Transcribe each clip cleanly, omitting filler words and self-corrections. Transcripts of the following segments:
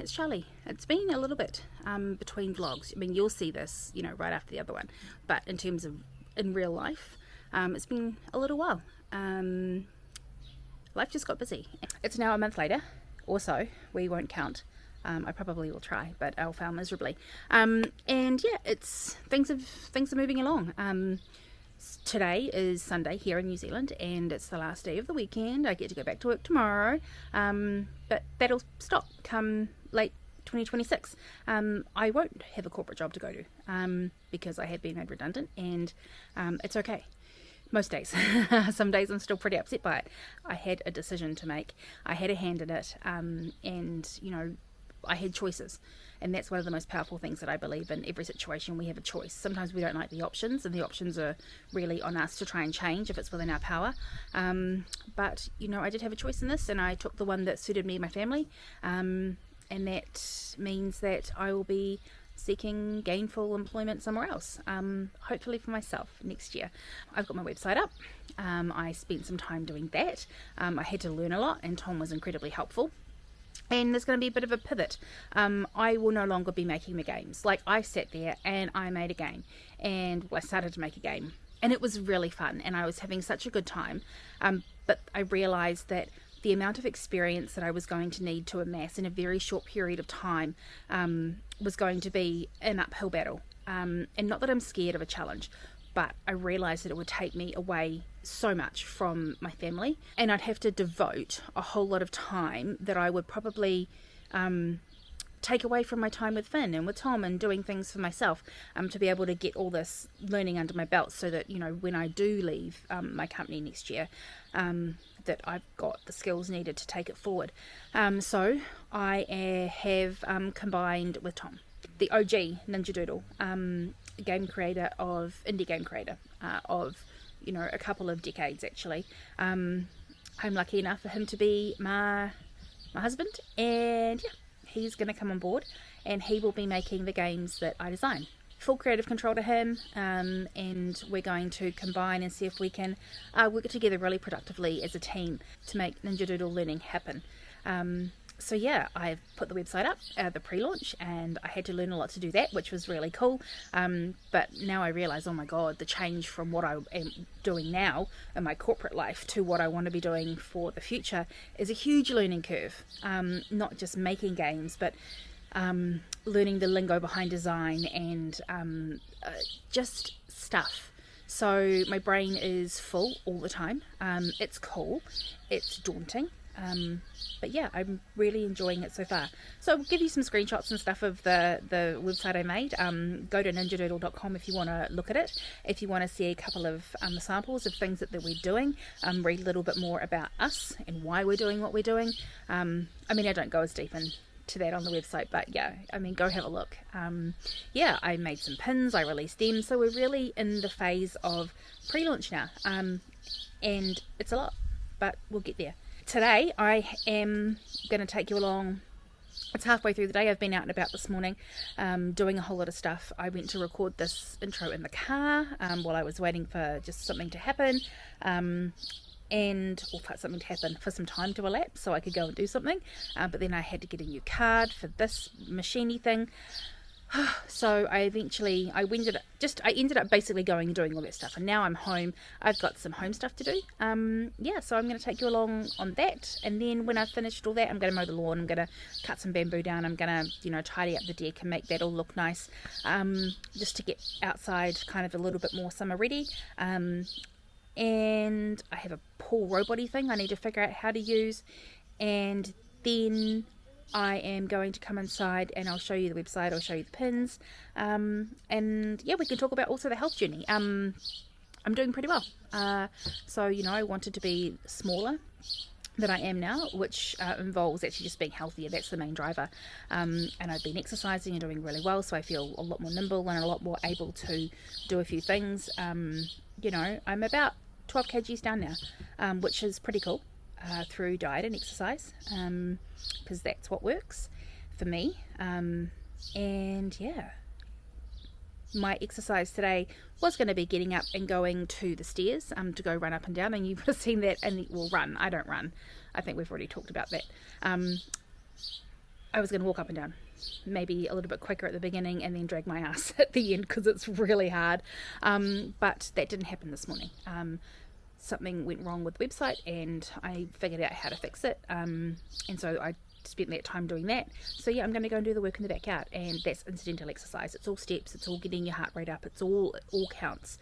it's Charlie. It's been a little bit between vlogs. I mean, you'll see this, you know, right after the other one. But in terms of in real life, it's been a little while. Life just got busy. It's now a month later, or so. We won't count. I probably will try, but I'll fail miserably. And yeah, things are moving along. Today is Sunday here in New Zealand, and it's the last day of the weekend. I get to go back to work tomorrow, but that'll stop come late 2026. I won't have a corporate job to go to because I have been made redundant, and it's okay. Most days. Some days I'm still pretty upset by it. I had a decision to make. I had a hand in it, and you know, I had choices, and that's one of the most powerful things that I believe in. Every situation we have a choice. Sometimes we don't like the options, and the options are really on us to try and change if it's within our power. But you know, I did have a choice in this, and I took the one that suited me and my family, and that means that I will be seeking gainful employment somewhere else, hopefully for myself next year. I've got my website up. I spent some time doing that. I had to learn a lot, and Tom was incredibly helpful. And there's going to be a bit of a pivot. I will no longer be making the games. Like, I sat there and I made a game, and I started to make a game, and it was really fun, and I was having such a good time. But I realized that the amount of experience that I was going to need to amass in a very short period of time was going to be an uphill battle. And not that I'm scared of a challenge, but I realised that it would take me away so much from my family, and I'd have to devote a whole lot of time that I would probably take away from my time with Finn and with Tom and doing things for myself, to be able to get all this learning under my belt, so that, you know, when I do leave my company next year, that I've got the skills needed to take it forward. So I have combined with Tom, the OG Ninjadoodle, indie game creator of, you know, a couple of decades actually. I'm lucky enough for him to be my husband, and yeah, he's going to come on board, and he will be making the games that I design. Full creative control to him, and we're going to combine and see if we can work together really productively as a team to make Ninjadoodle Learning happen. So yeah, I've put the website up, the pre-launch, and I had to learn a lot to do that, which was really cool. But now I realise, oh my god, the change from what I am doing now in my corporate life to what I want to be doing for the future is a huge learning curve. Not just making games, but learning the lingo behind design and just stuff. So my brain is full all the time. It's cool, it's daunting, but yeah, I'm really enjoying it so far. So I'll give you some screenshots and stuff of the website I made. Go to ninjadoodle.com if you want to look at it. If you want to see a couple of samples of things that we're doing, read a little bit more about us and why we're doing what we're doing. I mean, I don't go as deep into that on the website, but yeah, I mean, go have a look. Yeah, I made some pins, I released them, so we're really in the phase of pre-launch now, and it's a lot, but we'll get there. Today I am going to take you along. It's halfway through the day. I've been out and about this morning, doing a whole lot of stuff. I went to record this intro in the car while I was waiting for just something to happen, for something to happen, for some time to elapse so I could go and do something, but then I had to get a new card for this machiney thing. So I ended up basically going and doing all that stuff, and now I'm home. I've got some home stuff to do. Yeah, so I'm going to take you along on that, and then when I've finished all that, I'm going to mow the lawn, I'm going to cut some bamboo down, I'm going to, you know, tidy up the deck and make that all look nice, just to get outside kind of a little bit more summer ready. And I have a pool robot-y thing I need to figure out how to use, and then I am going to come inside and I'll show you the website, I'll show you the pins, and yeah, we can talk about also the health journey. I'm doing pretty well. So, you know, I wanted to be smaller than I am now, which involves actually just being healthier. That's the main driver. And I've been exercising and doing really well, so I feel a lot more nimble and a lot more able to do a few things. You know, I'm about 12 kgs down now, which is pretty cool. Through diet and exercise, because that's what works for me. And yeah, my exercise today was going to be getting up and going to the stairs to go run up and down, and you've seen that. And well, run, I don't run, I think we've already talked about that. I was going to walk up and down, maybe a little bit quicker at the beginning and then drag my ass at the end because it's really hard. But that didn't happen this morning. Something went wrong with the website and I figured out how to fix it. And so I spent that time doing that. So yeah, I'm going to go and do the work in the backyard, and that's incidental exercise. It's all steps, it's all getting your heart rate up, it all counts.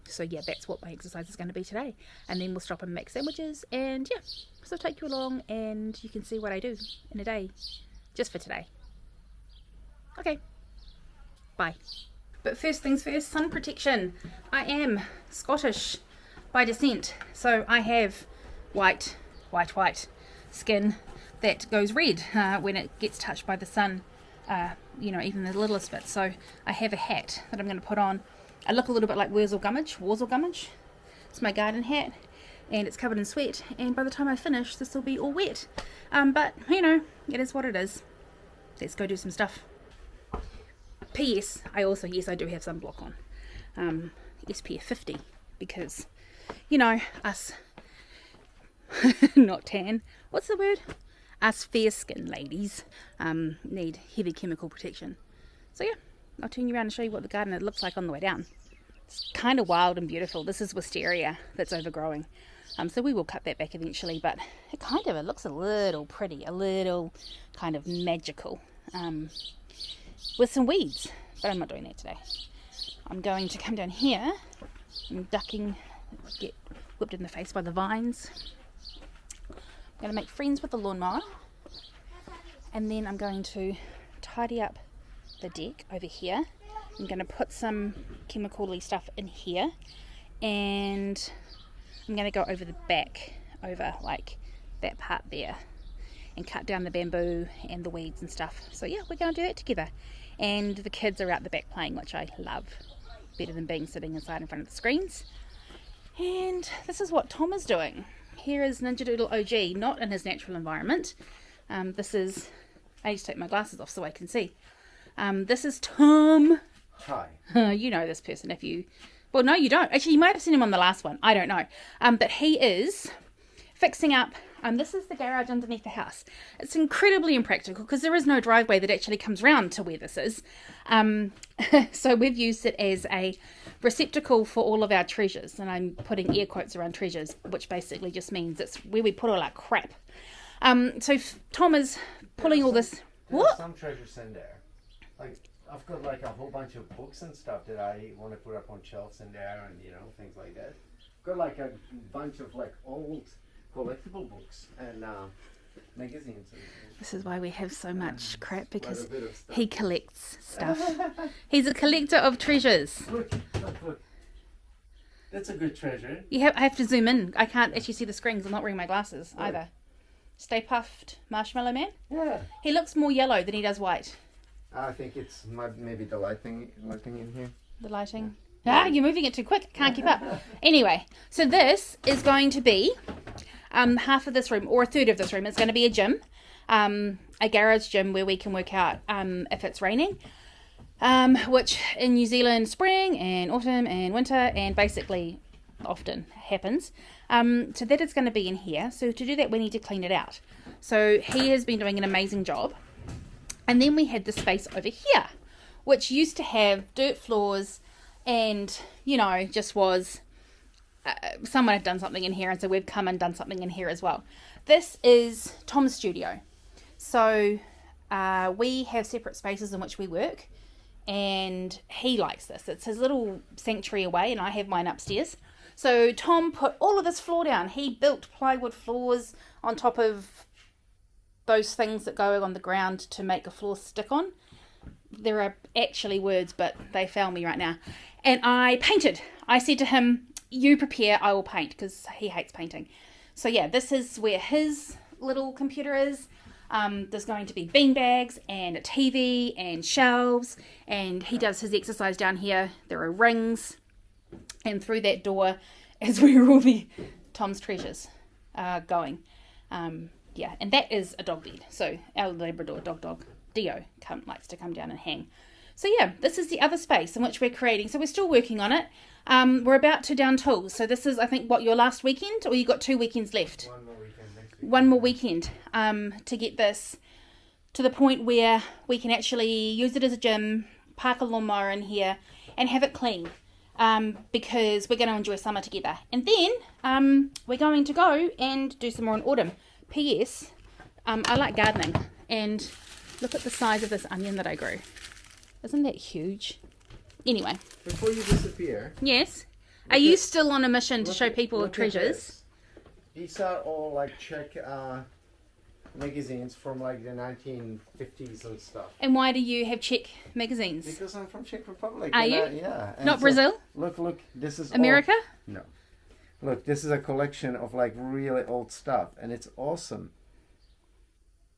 So yeah, that's what my exercise is going to be today. And then we'll stop and make sandwiches, and yeah, so I'll take you along and you can see what I do in a day, just for today. Okay, bye. But first things first, sun protection. I am Scottish by descent, so I have white skin that goes red when it gets touched by the sun, even the littlest bit. So I have a hat that I'm going to put on. I look a little bit like Wurzel Gummidge. It's my garden hat, and it's covered in sweat, and by the time I finish this will be all wet. But it is what it is. Let's go do some stuff. P.S. I do have sunblock on, SPF 50, because us not tan, what's the word, us fair skin ladies need heavy chemical protection. So yeah, I'll turn you around and show you what the garden looks like on the way down. It's kind of wild and beautiful. This is wisteria that's overgrowing, so we will cut that back eventually, but it looks a little pretty, a little kind of magical, with some weeds, but I'm not doing that today. I'm going to come down here. I'm ducking, get whipped in the face by the vines. I'm going to make friends with the lawnmower, and then I'm going to tidy up the deck over here. I'm going to put some chemical-y stuff in here, and I'm going to go over the back, over like that part there, and cut down the bamboo and the weeds and stuff. So yeah, we're going to do that together, and the kids are out the back playing, which I love, better than being sitting inside in front of the screens. And this is what Tom is doing. Here is Ninjadoodle OG, not in his natural environment. I need to take my glasses off so I can see. This is Tom. Hi. You know this person if you... Well, no, you don't. Actually, you might have seen him on the last one. I don't know. But he is fixing up... this is the garage underneath the house. It's incredibly impractical because there is no driveway that actually comes round to where this is. So we've used it as a receptacle for all of our treasures, and I'm putting air quotes around treasures, which basically just means it's where we put all our crap. So Tom is pulling all this. What? Some treasures in there. Like I've got like a whole bunch of books and stuff that I want to put up on shelves in there, and things like that. Got like a bunch of like old collectible books and magazines. This is why we have so much crap, because he collects stuff. He's a collector of treasures. Look. That's a good treasure. I have to zoom in. I can't actually see the screens. I'm not wearing my glasses either. Stay Puffed Marshmallow Man? Yeah. He looks more yellow than he does white. I think it's maybe the lighting in here. The lighting? Yeah. You're moving it too quick. Can't keep up. Anyway, so this is going to be half of this room, or a third of this room. It's going to be a gym, a garage gym where we can work out if it's raining, which in New Zealand spring and autumn and winter and basically often happens. So that is going to be in here. So to do that we need to clean it out. So he has been doing an amazing job. And then we had the space over here, which used to have dirt floors and, just was... someone had done something in here, and so we've come and done something in here as well. This is Tom's studio. So we have separate spaces in which we work, and he likes this. It's his little sanctuary away, and I have mine upstairs. So Tom put all of this floor down. He built plywood floors on top of those things that go on the ground to make a floor stick on. There are actually words, but they fail me right now. And I painted. I said to him, you prepare, I will paint, because he hates painting. So yeah, this is where his little computer is. There's going to be bean bags and a TV and shelves, and he does his exercise down here. There are rings, and through that door is where all the Tom's treasures are going. And that is a dog bed. So our Labrador dog Dio likes to come down and hang. So yeah, this is the other space in which we're creating. So we're still working on it. We're about to down tools. So this is, I think, your last weekend, or you got 2 weekends left? One more weekend next week. One more weekend to get this to the point where we can actually use it as a gym, park a lawnmower in here, and have it clean. Because we're going to enjoy summer together. And then we're going to go and do some more in autumn. P.S. I like gardening. And look at the size of this onion that I grew. Isn't that huge? Anyway. Before you disappear. Yes. Are you still on a mission to show people treasures? These are all like Czech magazines from like the 1950s and stuff. And why do you have Czech magazines? Because I'm from Czech Republic. Are you? Yeah. And not Brazil? Look, this is America? No. Look, this is a collection of like really old stuff, and it's awesome.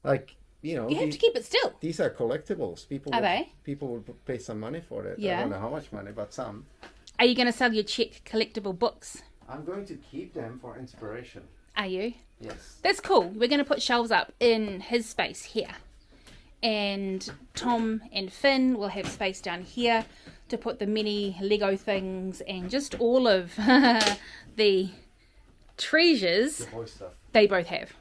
Like, you know. You have to keep it still. These are collectibles. People would pay some money for it. Yeah. I don't know how much money, but some. Are you going to sell your Czech collectible books? I'm going to keep them for inspiration. Are you? Yes. That's cool. We're going to put shelves up in his space here. And Tom and Finn will have space down here to put the mini Lego things and just all of the treasures The boy stuff. they both have.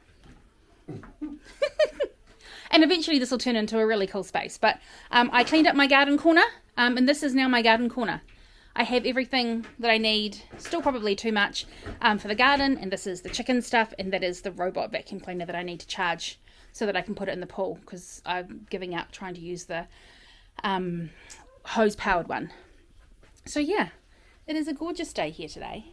And eventually this will turn into a really cool space. But I cleaned up my garden corner, and this is now my garden corner. I have everything that I need, still probably too much for the garden, and this is the chicken stuff, and that is the robot vacuum cleaner that I need to charge so that I can put it in the pool, because I'm giving up trying to use the hose-powered one. So yeah, it is a gorgeous day here today,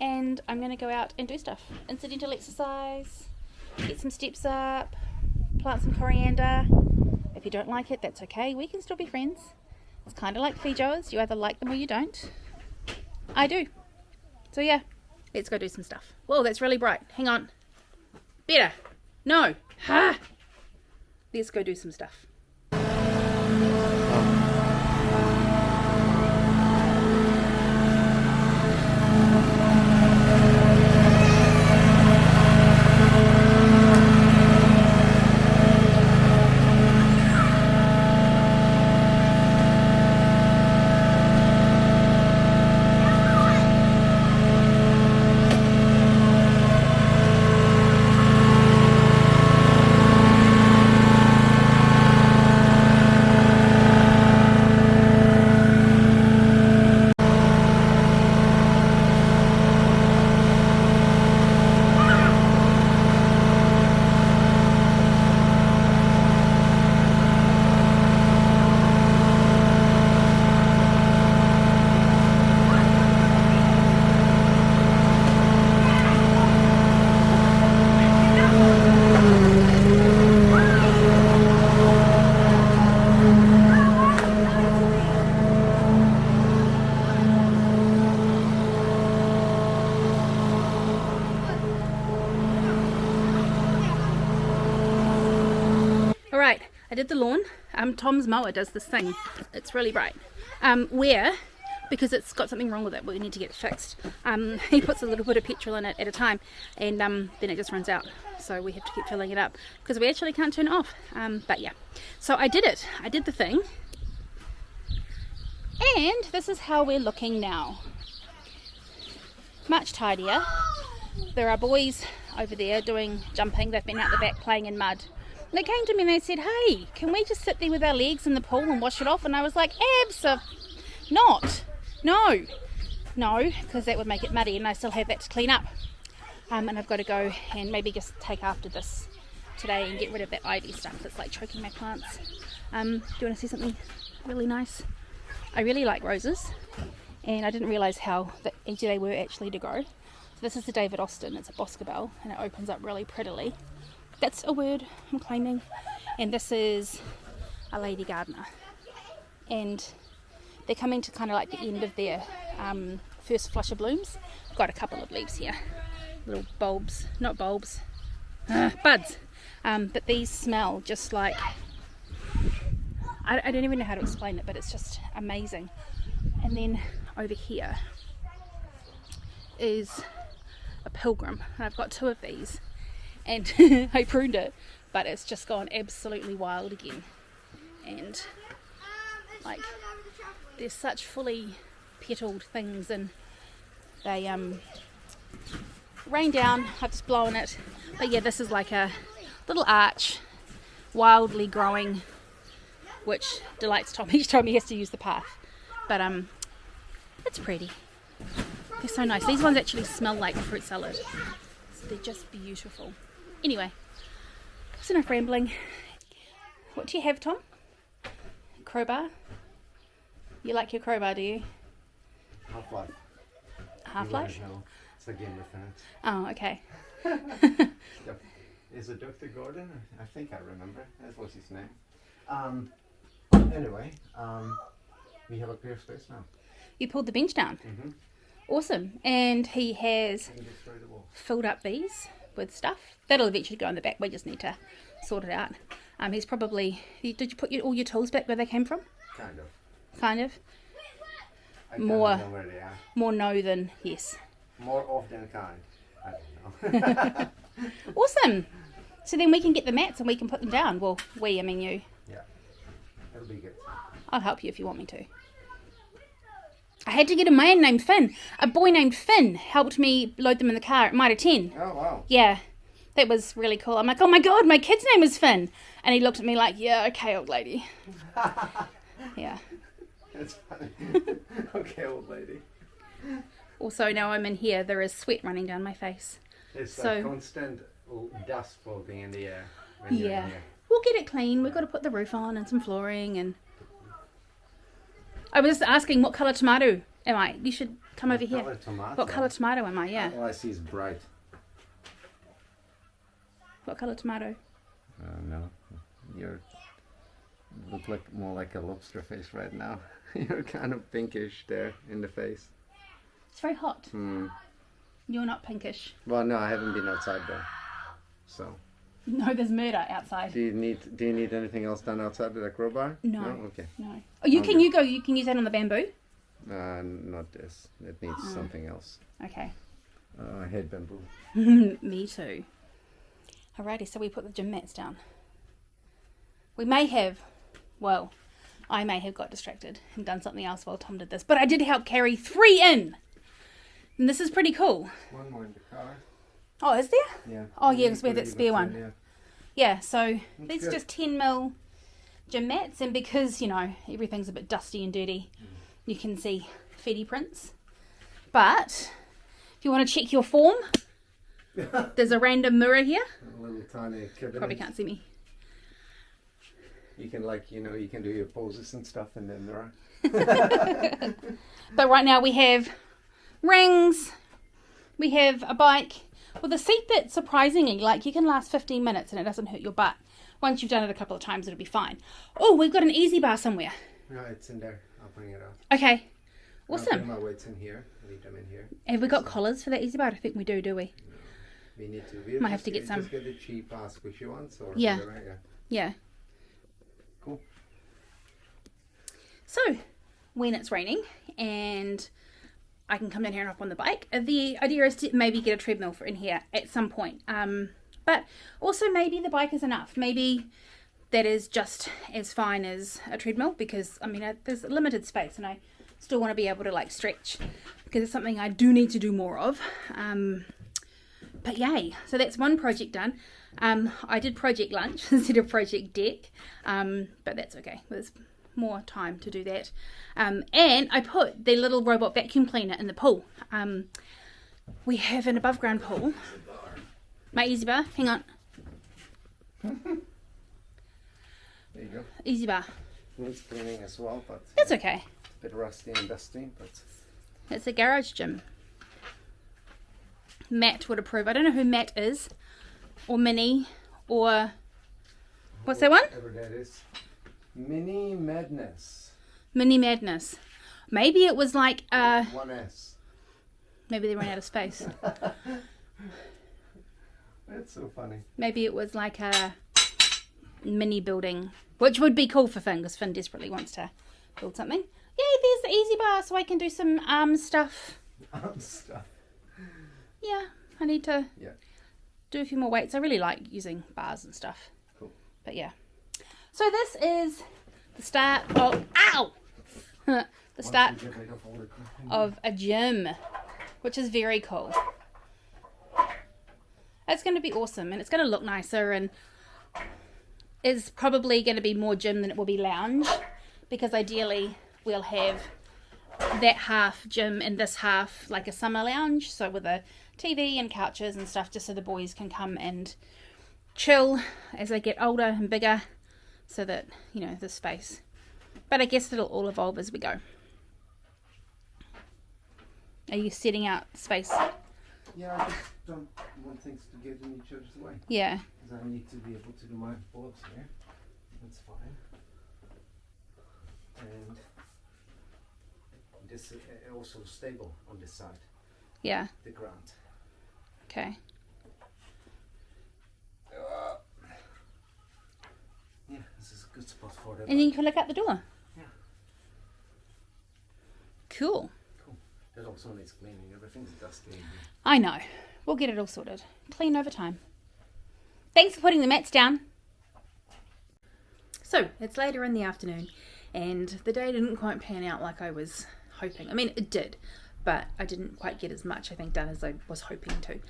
and I'm going to go out and do stuff. Incidental exercise, get some steps up, plant some coriander. If you don't like it, that's okay, we can still be friends. It's kind of like Fijo's. You either like them or you don't. I do. So yeah, let's go do some stuff. Whoa, that's really bright. Hang on. Better. No. Ha! Let's go do some stuff. Alright, I did the lawn. Tom's mower does this thing. It's really bright. Because it's got something wrong with it, we need to get it fixed. He puts a little bit of petrol in it at a time, and then it just runs out. So we have to keep filling it up because we actually can't turn it off. But yeah, so I did it. I did the thing. And this is how we're looking now. Much tidier. There are boys over there doing jumping. They've been out the back playing in mud. And they came to me and they said, hey, can we just sit there with our legs in the pool and wash it off? And I was like, not. No, because that would make it muddy and I still have that to clean up. And I've got to go and maybe just take after this today and get rid of that ivy stuff that's like choking my plants. Do you want to see something really nice? I really like roses, and I didn't realise how easy they were actually to grow. So this is the David Austin. It's a boscabel and it opens up really prettily. That's a word I'm claiming. And this is a lady gardener, and they're coming to kind of like the end of their first flush of blooms. I've got a couple of leaves here, little bulbs, not bulbs, buds. But these smell just like, I don't even know how to explain it, but it's just amazing. And then over here is a pilgrim, and I've got two of these, and I pruned it, but it's just gone absolutely wild again. And like, they're such fully petaled things, and they rain down. I've just blown it, but yeah, this is like a little arch wildly growing, which delights Tom. Each time he has to use the path. But it's pretty. They're so nice. These ones actually smell like fruit salad. So they're just beautiful. Anyway, that's enough rambling. What do you have, Tom? Crowbar? You like your crowbar, do you? Half-Life. Half-Life? It's a Game of Thrones. Oh, okay. Is it Dr. Gordon? I think I remember. That was his name. Anyway, we have a clear space now. You pulled the bench down. Mm-hmm. Awesome. And he has And just throw the wall. filled up these with stuff. That'll eventually go in the back. We just need to sort it out. He's probably... Did you put all your tools back where they came from? Kind of. Kind of. I More- can't remember where they are. More no than yes. More off than kind. I don't know. Awesome. So then we can get the mats and we can put them down. Well, I mean you. Yeah. It'll be good. I'll help you if you want me to. I had to get a man named Finn. A boy named Finn helped me load them in the car at Mitre 10. Oh, wow. Yeah, that was really cool. I'm like, oh my god, my kid's name is Finn. And he looked at me like, yeah, okay, old lady. Yeah. That's funny. Okay, old lady. Also, now I'm in here, there is sweat running down my face. It's So- like constant dust floating in the air when you're in Yeah. here. We'll get it clean. We've got to put the roof on and some flooring. And I was just asking, what colour tomato am I? You should come over here. Colour tomato. What colour tomato am I? Yeah. All I see is bright. What colour tomato? No. You look like more like a lobster face right now. You're kind of pinkish there in the face. It's very hot. Hmm. You're not pinkish. Well, no, I haven't been outside though. So, No, there's murder outside. do you need anything else done outside with a crowbar? No. Okay. No. Oh, you can use that on the bamboo. Not this. It needs something else. Okay. I hate bamboo. Me too. Alrighty, so we put the gym mats down. We may have, well, I may have got distracted and done something else while Tom did this, but I did help carry 3 in. And this is pretty cool. One more in the car. Oh, is there? Yeah. Oh, yeah, because we have that spare one. Yeah. Yeah, so That's these are good. just 10mm gym mats, and because, you know, everything's a bit dusty and dirty, you can see feety prints. But if you want to check your form, there's a random mirror here. A little tiny cabinet. Probably can't see me. You can you can do your poses and stuff in the mirror. But right now we have rings, we have a bike with a seat that surprisingly, like, you can last 15 minutes and it doesn't hurt your butt. Once you've done it a couple of times, it'll be fine. Oh, we've got an easy bar somewhere. No, it's in there. I'll bring it out. Okay, I'll put awesome. my weights in here. Leave them in here. Have we got collars for that easy bar? I don't think we do we? We need to. We Might have to get some. Just get the cheap squishy ones or Yeah. whatever. Yeah. Cool. So, when it's raining and I can come down here and hop on the bike, the idea is to maybe get a treadmill for in here at some point. But also maybe the bike is enough. Maybe that is just as fine as a treadmill, because I mean there's limited space and I still want to be able to like stretch, because it's something I do need to do more of. But yay, so that's one project done. I did project lunch instead of project deck, but that's okay. There's more time to do that. And I put the little robot vacuum cleaner in the pool. We have an above ground pool. My easy bar, hang on. There you go. Easy bar. Needs cleaning as well, but It's okay. a bit rusty and dusty. But It's a garage gym. Matt would approve. I don't know who Matt is, or Minnie, or what's that one? whatever that is. Mini Madness. Minnie Madness. Maybe it was like One S. maybe they ran out of space. That's so funny. Maybe it was like a mini building, which would be cool for Finn, because Finn desperately wants to build something. Yay, there's the easy bar, so I can do some arm stuff. Stuff. Yeah, I need to Yeah. do a few more weights. I really like using bars and stuff. Cool. But yeah. So this is the start of... Ow! The start Once we get rid of all the crap in of a gym, which is very cool. It's going to be awesome, and it's going to look nicer, and is probably going to be more gym than it will be lounge, because ideally we'll have that half gym and this half like a summer lounge, so with a TV and couches and stuff, just so the boys can come and chill as they get older and bigger, so that, you know, the space. But I guess it'll all evolve as we go. Are you setting out space? Yeah, I just don't want things to get in each other's way. Yeah. Because I need to be able to do my boards here. That's fine. And this also stable on this side. Yeah. The ground. Okay. Yeah, this is a good spot for that. And then you can look out the door. Yeah. Cool. Cool. That also needs cleaning. Everything's dusty in here. I know. We'll get it all sorted. Clean over time. Thanks for putting the mats down. So, it's later in the afternoon, and the day didn't quite pan out like I was hoping. I mean, it did, but I didn't quite get as much, I think, done as I was hoping to.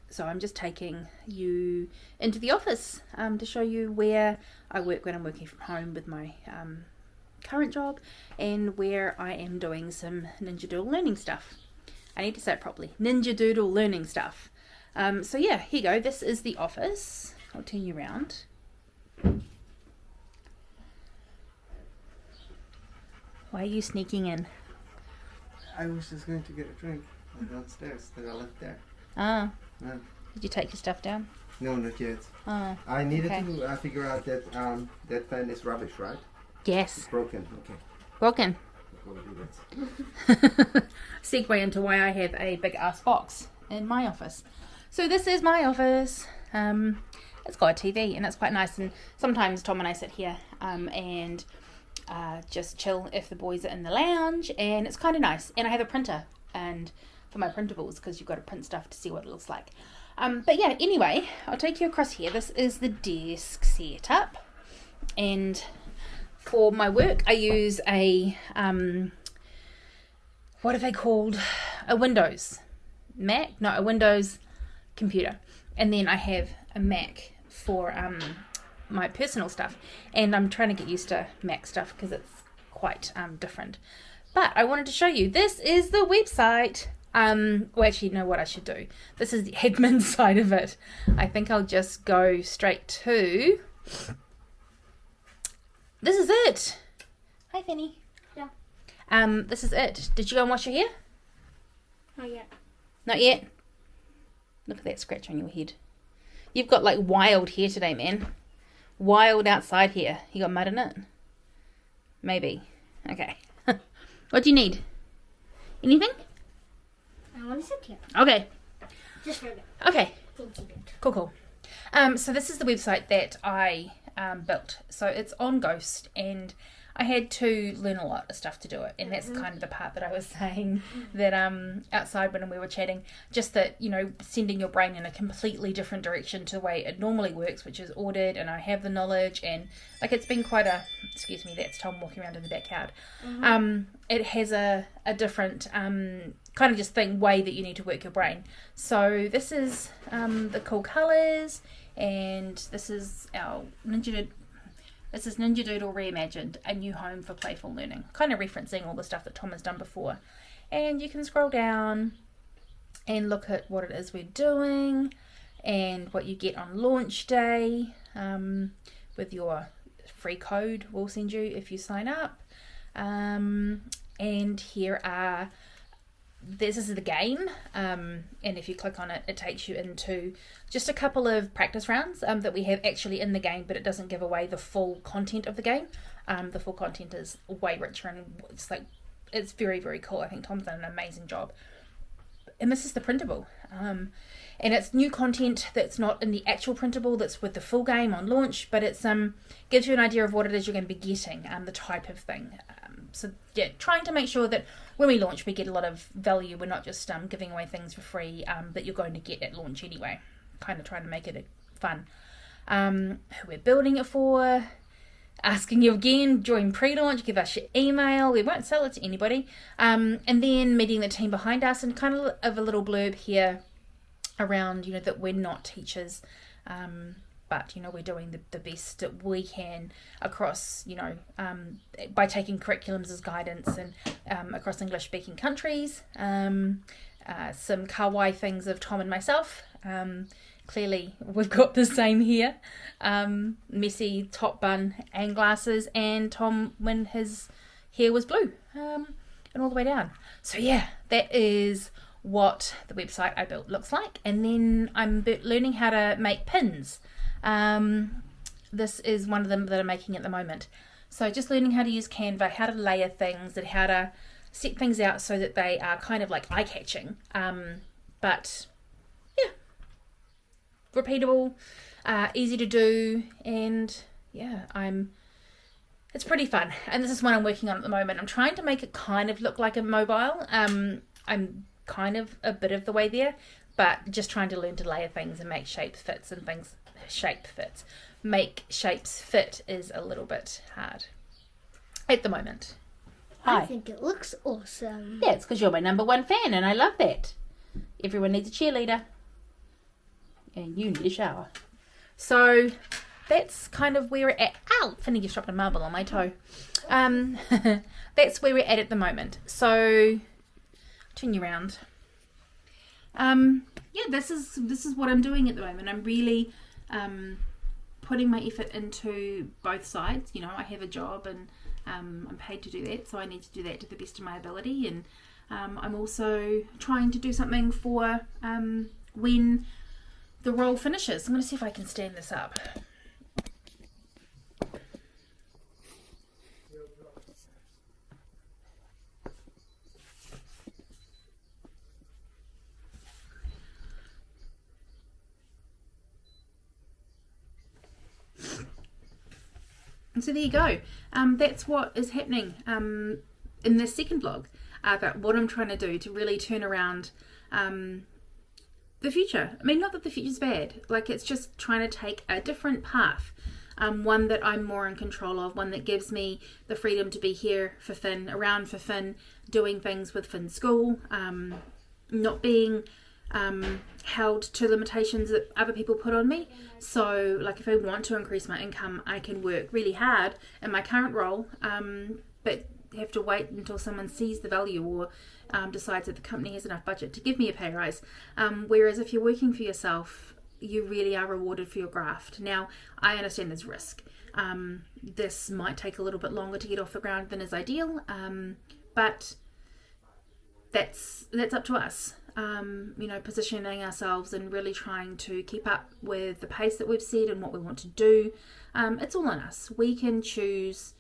So I'm just taking you into the office to show you where I work when I'm working from home with my current job, and where I am doing some Ninjadoodle Learning stuff. I need to say it properly. Ninjadoodle Learning stuff. So yeah, here you go. This is the office. I'll turn you around. Why are you sneaking in? I was just going to get a drink downstairs that I left there. Ah. Yeah. Did you take your stuff down? No, not yet. Oh. I needed okay. to figure out that that fan is rubbish, right? Yes. It's broken. Okay. Broken. I'll go do that. Segue into why I have a big ass box in my office. So this is my office. It's got a TV and it's quite nice. And sometimes Tom and I sit here and just chill if the boys are in the lounge, and it's kind of nice. And I have a printer and for my printables, because you've got to print stuff to see what it looks like. But yeah, anyway, I'll take you across here. This is the desk setup, and for my work I use a what are they called? A Windows Mac? No, a Windows computer. And then I have a Mac for my personal stuff, and I'm trying to get used to Mac stuff because it's quite different. But I wanted to show you, this is the website. Well, actually, you know what I should do? This is the admin side of it. I think I'll just go straight to... This is it. Hi, Fanny. Yeah. This is it. Did you go and wash your hair? Not yet. Not yet? Look at that scratch on your head. You've got like wild hair today, man. Wild outside hair. You got mud in it? Maybe. Okay. What do you need? Anything? I want to sit here. Okay. Just for a bit. Okay. Fancy bit. Cool. So this is the website that I built. So it's on Ghost, and I had to learn a lot of stuff to do it, and that's kind of the part that I was saying that outside when we were chatting, just that, you know, sending your brain in a completely different direction to the way it normally works, which is ordered, and I have the knowledge, and like it's been quite a, excuse me, that's Tom walking around in the backyard. It has a different kind of just way that you need to work your brain. So this is the cool colours, and this is our Ninjadoodle. This is Ninjadoodle Reimagined, a new home for playful learning. Kind of referencing all the stuff that Tom has done before. And you can scroll down and look at what it is we're doing and what you get on launch day with your free code we'll send you if you sign up. And here are... This is the game, and if you click on it, it takes you into just a couple of practice rounds that we have actually in the game, but it doesn't give away the full content of the game. The full content is way richer, and it's very, very cool. I think Tom's done an amazing job. And this is the printable, and it's new content that's not in the actual printable, that's with the full game on launch, but it's gives you an idea of what it is you're going to be getting, the type of thing. So yeah, trying to make sure that when we launch we get a lot of value. We're not just giving away things for free that you're going to get at launch anyway. Kind of trying to make it fun. Who we're building it for, asking you again, join pre-launch, give us your email. We won't sell it to anybody. And then meeting the team behind us, and kind of a little blurb here around, you know, that we're not teachers. but we're doing the best that we can across by taking curriculums as guidance and across English speaking countries. Some kawaii things of Tom and myself. Clearly we've got the same here. Messy top bun and glasses, and Tom when his hair was blue and all the way down. So yeah, that is what the website I built looks like. And then I'm learning how to make pins. This is one of them that I'm making at the moment. So just learning how to use Canva, how to layer things, and how to set things out so that they are kind of like eye-catching. But yeah, repeatable, easy to do, and yeah, it's pretty fun. And this is one I'm working on at the moment. I'm trying to make it kind of look like a mobile. I'm kind of a bit of the way there, but just trying to learn to layer things and make shape fits and things. Make shapes fit is a little bit hard at the moment. I Hi. think it looks awesome. Yeah, it's because you're my number one fan, and I love that. Everyone needs a cheerleader, and you need a shower. So that's kind of where we're at. Ow! Finny just dropped a marble on my toe. That's where we're at the moment. So turn you around. Yeah, this is what I'm doing at the moment. I'm really putting my effort into both sides. I have a job and I'm paid to do that, so I need to do that to the best of my ability. And I'm also trying to do something for when the role finishes. I'm going to see if I can stand this up. So there you go. That's what is happening in this second vlog about what I'm trying to do to really turn around the future. I mean, not that the future's bad. Like, it's just trying to take a different path. One that I'm more in control of, one that gives me the freedom to be here for Finn, around for Finn, doing things with Finn's school, not being held to limitations that other people put on me. So like, if I want to increase my income, I can work really hard in my current role, but have to wait until someone sees the value or decides that the company has enough budget to give me a pay rise. Whereas if you're working for yourself, you really are rewarded for your graft. Now, I understand there's risk. This might take a little bit longer to get off the ground than is ideal, but that's up to us. Positioning ourselves and really trying to keep up with the pace that we've set and what we want to do. It's all on us. We can choose.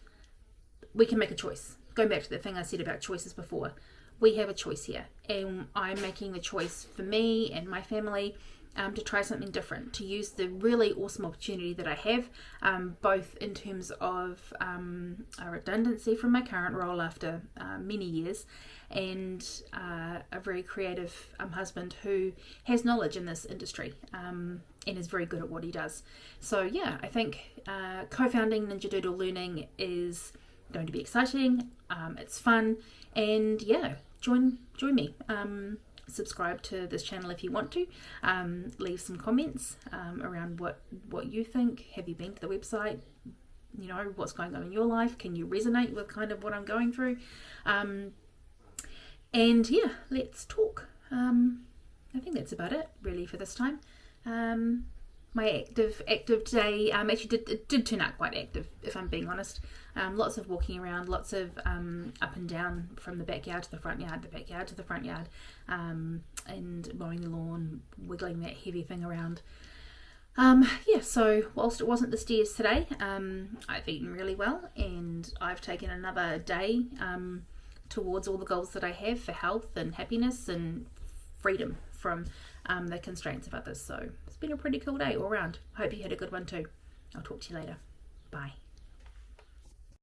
We can make a choice. Going back to the thing I said about choices before, we have a choice here, and I'm making the choice for me and my family to try something different, to use the really awesome opportunity that I have, both in terms of a redundancy from my current role after many years, and a very creative husband who has knowledge in this industry and is very good at what he does. So yeah, I think co-founding Ninjadoodle Learning is going to be exciting. It's fun, and yeah, join me. Subscribe to this channel if you want to. Leave some comments around what you think. Have you been to the website? What's going on in your life? Can you resonate with kind of what I'm going through? And yeah, let's talk. I think that's about it really for this time. My active today actually did turn out quite active, if I'm being honest. Lots of walking around, lots of up and down from the backyard to the front yard, the backyard to the front yard, and mowing the lawn, wiggling that heavy thing around. So whilst it wasn't the stairs today, I've eaten really well, and I've taken another day towards all the goals that I have for health and happiness and freedom from the constraints of others. So it's been a pretty cool day all around. Hope you had a good one too. I'll talk to you later. Bye.